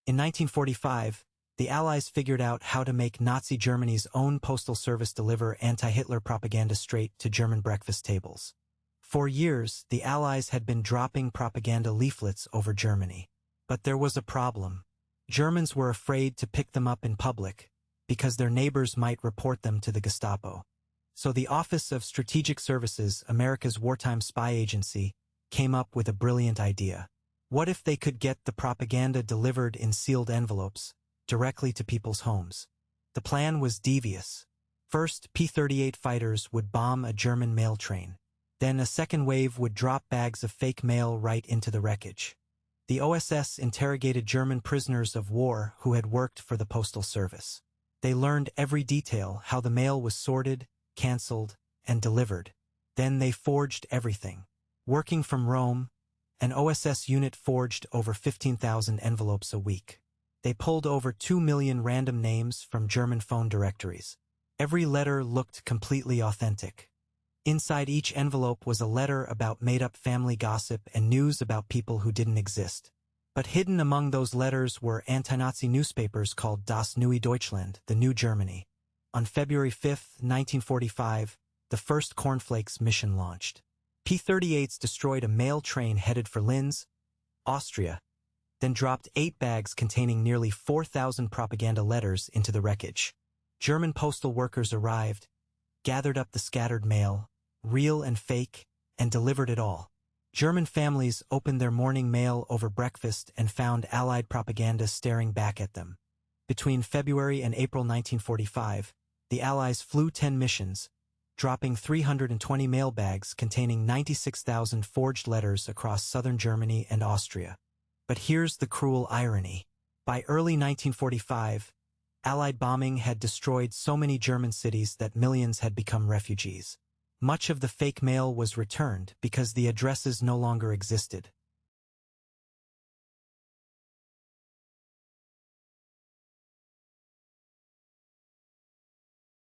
In 1945, the Allies figured out how to make Nazi Germany's own postal service deliver anti-Hitler propaganda straight to German breakfast tables. For years, the Allies had been dropping propaganda leaflets over Germany. But there was a problem. Germans were afraid to pick them up in public, because their neighbors might report them to the Gestapo. So the Office of Strategic Services, America's wartime spy agency, came up with a brilliant idea. What if they could get the propaganda delivered in sealed envelopes, directly to people's homes? The plan was devious. First, P-38 fighters would bomb a German mail train. Then a second wave would drop bags of fake mail right into the wreckage. The OSS interrogated German prisoners of war who had worked for the Postal Service. They learned every detail, how the mail was sorted, canceled, and delivered. Then they forged everything. Working from Rome, an OSS unit forged over 15,000 envelopes a week. They pulled over 2 million random names from German phone directories. Every letter looked completely authentic. Inside each envelope was a letter about made-up family gossip and news about people who didn't exist. But hidden among those letters were anti-Nazi newspapers called Das Neue Deutschland, the New Germany. On February 5, 1945, the first Cornflakes mission launched. P-38s destroyed a mail train headed for Linz, Austria, then dropped 8 bags containing nearly 4,000 propaganda letters into the wreckage. German postal workers arrived, gathered up the scattered mail, real and fake, and delivered it all. German families opened their morning mail over breakfast and found Allied propaganda staring back at them. Between February and April 1945, the Allies flew 10 missions, dropping 320 mail bags containing 96,000 forged letters across southern Germany and Austria. But here's the cruel irony. By early 1945, Allied bombing had destroyed so many German cities that millions had become refugees. Much of the fake mail was returned because the addresses no longer existed.